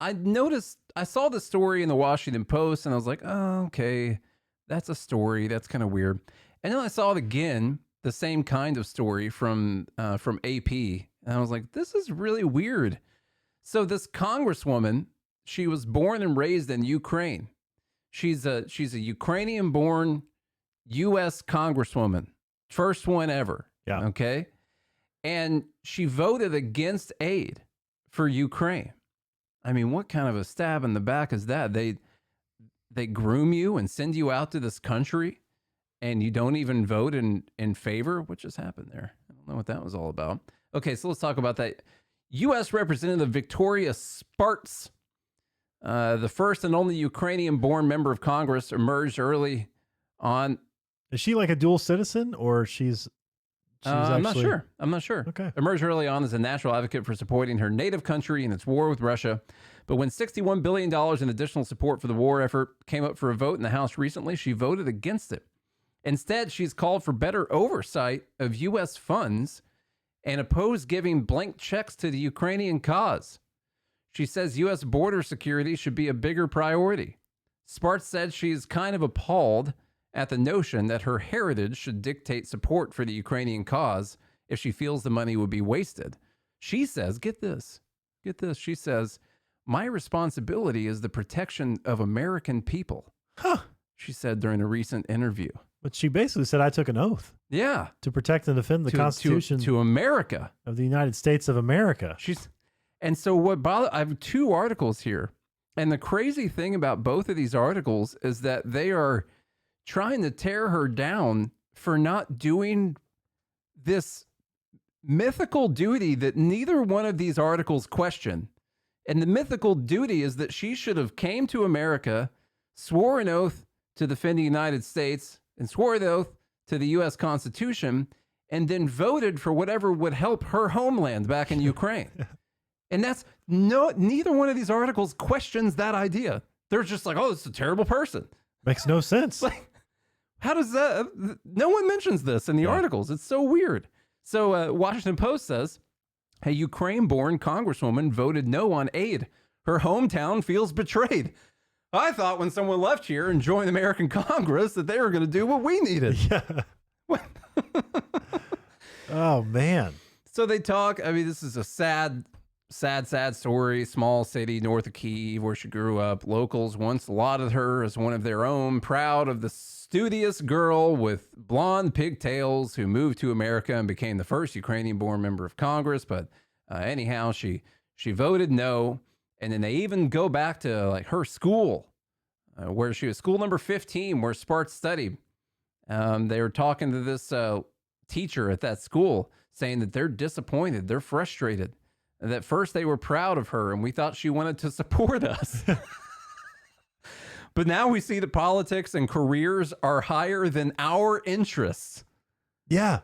I saw the story in the Washington Post and I was like, oh, okay, that's a story. That's kind of weird. And then I saw it again, the same kind of story from AP. And I was like, this is really weird. So this congresswoman, she was born and raised in Ukraine. She's a Ukrainian-born U.S. congresswoman, first one ever. Yeah. Okay. And she voted against aid for Ukraine. I mean, what kind of a stab in the back is that? They groom you and send you out to this country, and you don't even vote in favor. What just happened there? I don't know what that was all about. Okay, so let's talk about that. U.S. Representative Victoria Spartz, the first and only Ukrainian-born member of Congress, emerged early on. Is she like a dual citizen, or she's I'm not sure. Okay. Emerged early on as a national advocate for supporting her native country in its war with Russia. But when $61 billion in additional support for the war effort came up for a vote in the House recently, she voted against it. Instead, she's called for better oversight of U.S. funds and opposed giving blank checks to the Ukrainian cause. She says U.S. border security should be a bigger priority. Spartz said she's kind of appalled at the notion that her heritage should dictate support for the Ukrainian cause if she feels the money would be wasted. She says, get this, she says, my responsibility is the protection of American people. Huh. She said during a recent interview. But she basically said, I took an oath. Yeah. To protect and defend the Constitution to America. Of the United States of America. And so I have two articles here. And the crazy thing about both of these articles is that they are trying to tear her down for not doing this mythical duty that neither one of these articles question. And the mythical duty is that she should have came to America, swore an oath to defend the United States, and swore the oath to the U.S. Constitution, and then voted for whatever would help her homeland back in Ukraine. And neither one of these articles questions that idea. They're just like, oh, this is a terrible person. Makes no sense. Like, how does that? No one mentions this in the articles. It's so weird. So Washington Post says, a Ukraine-born congresswoman voted no on aid. Her hometown feels betrayed. I thought when someone left here and joined American Congress that they were going to do what we needed. Yeah. Oh, man. So they talk. I mean, this is a sad story. Small city north of Kyiv where she grew up. Locals once lauded her as one of their own, proud of the studious girl with blonde pigtails who moved to America and became the first Ukrainian-born member of Congress. But anyhow, she voted no. And then they even go back to like her school, where she was school number 15, where Spartz studied. They were talking to this teacher at that school, saying that they're disappointed, they're frustrated. And at first they were proud of her, and we thought she wanted to support us. But now we see that politics and careers are higher than our interests. Yeah.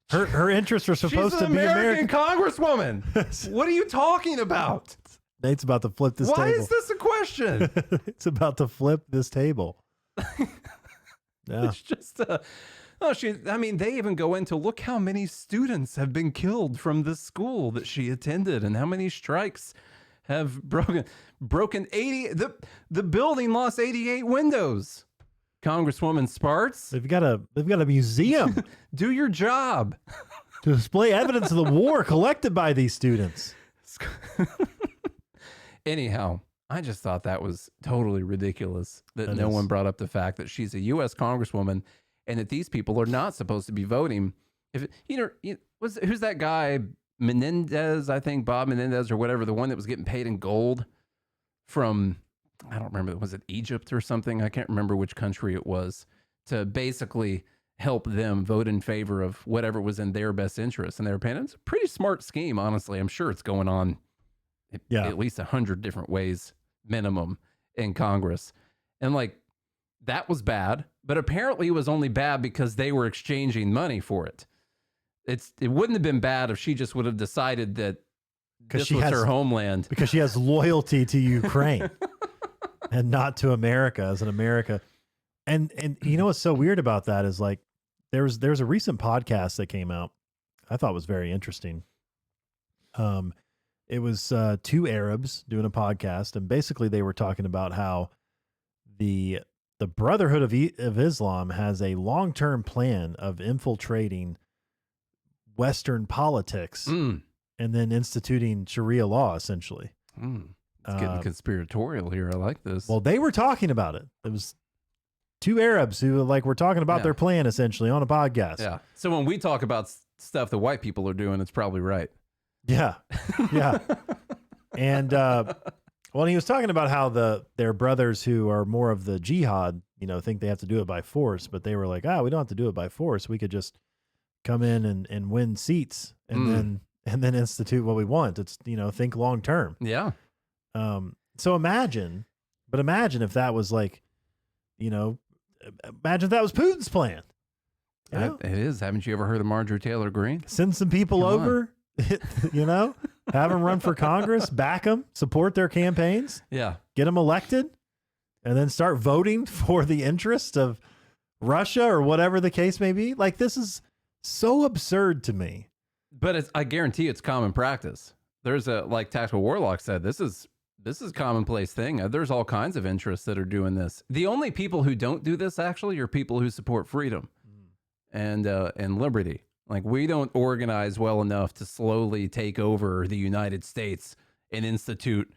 Her interests are supposed to be American Congresswoman. What are you talking about? Nate's about to flip this table. Why is this a question? It's about to flip this table. Yeah. It's just, they even go into, look how many students have been killed from this school that she attended and how many strikes have broken 80. The building lost 88 windows. Congresswoman Spartz. They've got a museum. Do your job. To display evidence of the war collected by these students. Anyhow, I just thought that was totally ridiculous that no one brought up the fact that she's a U.S. Congresswoman and that these people are not supposed to be voting. If who's that guy Menendez? I think Bob Menendez or whatever, the one that was getting paid in gold from, I don't remember, was it Egypt or something? I can't remember which country it was, to basically help them vote in favor of whatever was in their best interest. And they were paying. It's a pretty smart scheme, honestly. I'm sure it's going on at least 100 different ways minimum in Congress. And like, that was bad, but apparently it was only bad because they were exchanging money for it. It wouldn't have been bad if she just would have decided that this was her homeland. Because she has loyalty to Ukraine and not to America as an America. And you know what's so weird about that is like, there's a recent podcast that came out I thought was very interesting. It was two Arabs doing a podcast, and basically they were talking about how the Brotherhood of Islam has a long-term plan of infiltrating Western politics Mm. and then instituting Sharia law, essentially. It's getting conspiratorial here. I like this. Well, they were talking about it. It was two Arabs who were talking about their plan, essentially, on a podcast. Yeah. So when we talk about stuff that white people are doing, it's probably right. Yeah. Yeah. And well, he was talking about how their brothers who are more of the jihad, think they have to do it by force, but they were like, we don't have to do it by force. We could just come in and win seats and then institute what we want. It's, think long term. Yeah. So imagine if that was like, imagine if that was Putin's plan. It is. Haven't you ever heard of Marjorie Taylor Greene? Send some people over, have them run for Congress, back them, support their campaigns. Yeah. Get them elected, and then start voting for the interest of Russia or whatever the case may be. Like, this is so absurd to me. But I guarantee it's common practice. There's like Tactical Warlock said, this is commonplace thing. There's all kinds of interests that are doing this. The only people who don't do this actually are people who support freedom and liberty. Like, we don't organize well enough to slowly take over the United States and institute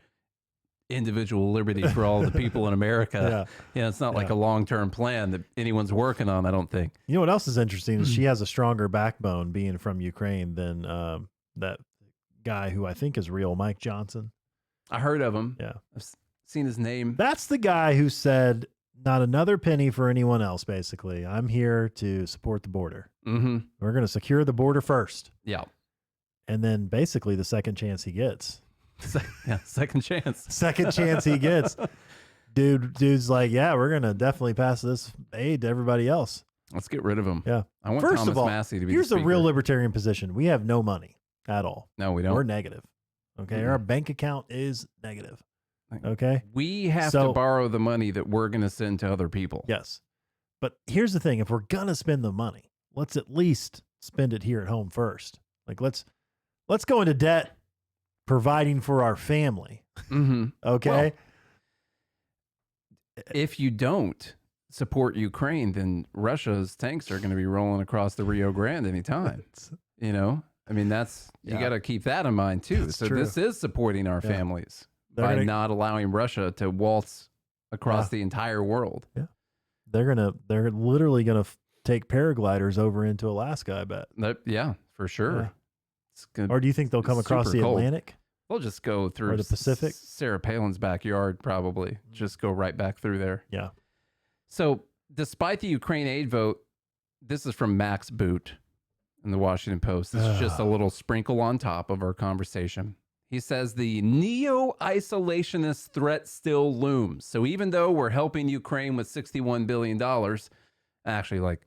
individual liberty for all the people in America. It's not like a long-term plan that anyone's working on, I don't think. You know what else is interesting is she has a stronger backbone being from Ukraine than that guy who I think is real, Mike Johnson. I heard of him. Yeah. I've seen his name. That's the guy who said, not another penny for anyone else, basically. I'm here to support the border. Mm-hmm. We're going to secure the border first. Yeah. And then basically the second chance he gets. Second chance. Second chance he gets. Dude's like, we're going to definitely pass this aid to everybody else. Let's get rid of him. Yeah. I want First Thomas of all, Massey to be here's the a speaker. real libertarian position. We have no money at all. No, we don't. We're negative. Okay. Our bank account is negative. Okay. We have to borrow the money that we're going to send to other people. Yes. But here's the thing. If we're going to spend the money, let's at least spend it here at home first. Like, let's go into debt providing for our family. Mm-hmm. Okay. Well, if you don't support Ukraine, then Russia's tanks are going to be rolling across the Rio Grande anytime. I mean, you got to keep that in mind too. That's so true. this is supporting our families by not allowing Russia to waltz across the entire world. Yeah. They're literally going to take paragliders over into Alaska, I bet. Yeah, for sure. Yeah. Or do you think they'll come across the Atlantic? They'll just go through the Pacific. Sarah Palin's backyard, probably. Just go right back through there. Yeah. So despite the Ukraine aid vote, this is from Max Boot in the Washington Post. This is just a little sprinkle on top of our conversation. He says the neo-isolationist threat still looms. So even though we're helping Ukraine with $61 billion, actually like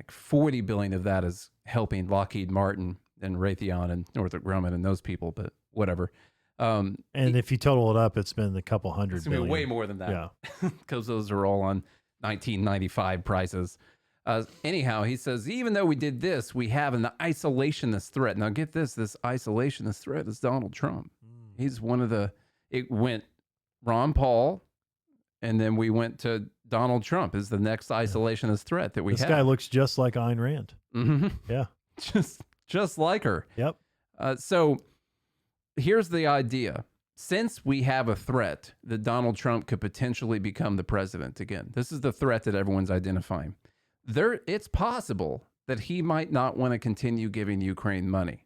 40 billion of that is helping Lockheed Martin and Raytheon and Northrop Grumman and those people, but whatever. And if you total it up, it's been a couple hundred billion. Way more than that. Yeah. Because those are all on 1995 prices. Anyhow, he says, even though we did this, we have an isolationist threat. Now get this isolationist threat is Donald Trump. He's one of it went Ron Paul, and then we went to Donald Trump is the next isolationist threat that we have. This guy looks just like Ayn Rand. Mm-hmm. Yeah. Just like her. Yep. So here's the idea. Since we have a threat that Donald Trump could potentially become the president again, this is the threat that everyone's identifying. It's possible that he might not want to continue giving Ukraine money.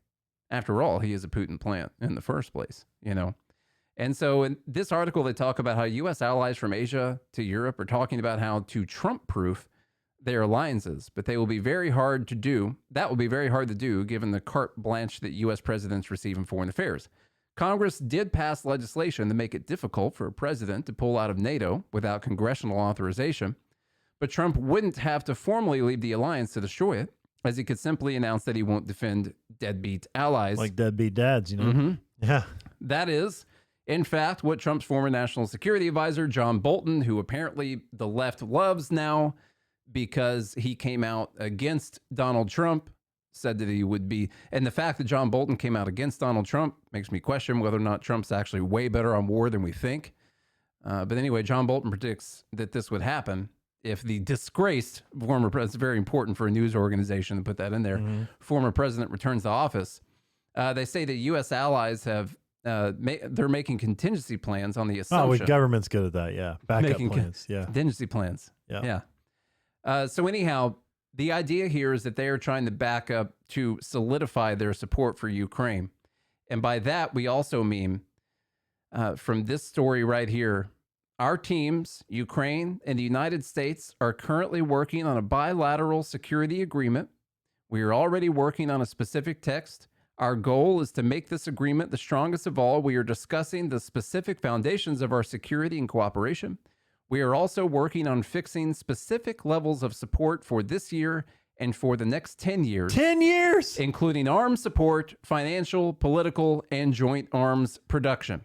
After all, he is a Putin plant in the first place, And so in this article, they talk about how U.S. allies from Asia to Europe are talking about how to Trump-proof their alliances, but they will be very hard to do. That will be very hard to do given the carte blanche that U.S. presidents receive in foreign affairs. Congress did pass legislation to make it difficult for a president to pull out of NATO without congressional authorization. But Trump wouldn't have to formally leave the alliance to destroy it, as he could simply announce that he won't defend deadbeat allies. Like deadbeat dads, Mm-hmm. Yeah. That is, in fact, what Trump's former national security advisor, John Bolton, who apparently the left loves now because he came out against Donald Trump said that he would be. And the fact that John Bolton came out against Donald Trump makes me question whether or not Trump's actually way better on war than we think. But anyway, John Bolton predicts that this would happen if the disgraced former president, it's very important for a news organization to put that in there, former president returns to office. They say that U.S. allies have, they're making contingency plans on the assumption. Oh, government's good at that, yeah. Backup plans, yeah. Contingency plans, yeah. So anyhow, the idea here is that they are trying to back up to solidify their support for Ukraine. And by that, we also mean, from this story right here, our teams, Ukraine and the United States, are currently working on a bilateral security agreement. We are already working on a specific text. Our goal is to make this agreement the strongest of all. We are discussing the specific foundations of our security and cooperation. We are also working on fixing specific levels of support for this year and for the next 10 years. 10 years! Including arms support, financial, political, and joint arms production.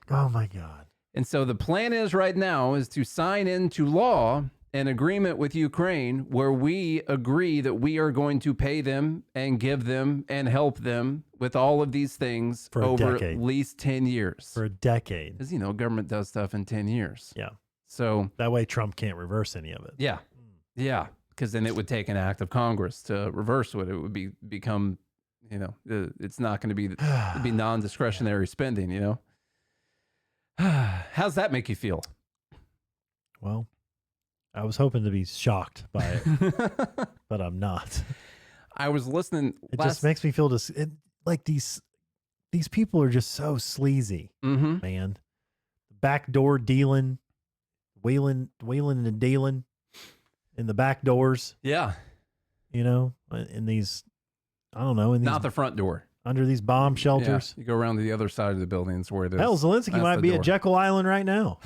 Oh, my God. And so the plan is right now is to sign into law an agreement with Ukraine where we agree that we are going to pay them and give them and help them with all of these things for over decade. At least 10 years. For a decade. Because, government does stuff in 10 years. Yeah. So that way Trump can't reverse any of it. Yeah. Yeah. Because then it would take an act of Congress to reverse what it would become, it's not going to be, it'd be non-discretionary spending, How's that make you feel? Well, I was hoping to be shocked by it, but I'm not. I was listening. It just makes me feel like these people are just so sleazy, man. Backdoor dealing, wheeling and dealing in the back doors. Yeah. In these, I don't know. Not the front door. Under these bomb shelters. Yeah, you go around to the other side of the buildings where there's... Hell, Zelensky might be at Jekyll Island right now.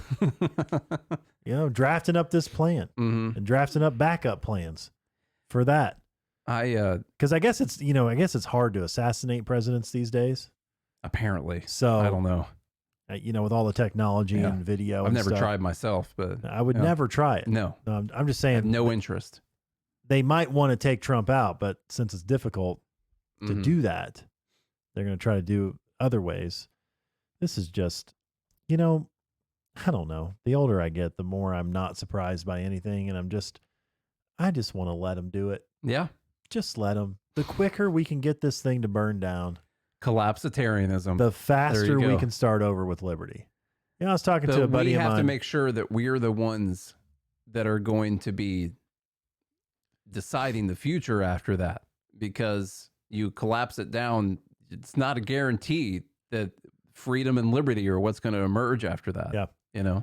Drafting up this plan and drafting up backup plans for that. Because I guess it's hard to assassinate presidents these days. Apparently. So I don't know. With all the technology and video. I've never tried myself, but I would never try it. No. I'm just saying. I have no interest. They might want to take Trump out, but since it's difficult to do that, they're going to try to do other ways. This is just, I don't know. The older I get, the more I'm not surprised by anything. And I just want to let them do it. Yeah. Just let them. The quicker we can get this thing to burn down. Collapsitarianism. The faster we can start over with liberty. I was talking to a buddy of mine. We have to make sure that we're the ones that are going to be deciding the future after that, because you collapse it down. It's not a guarantee that freedom and liberty are what's going to emerge after that. Yeah.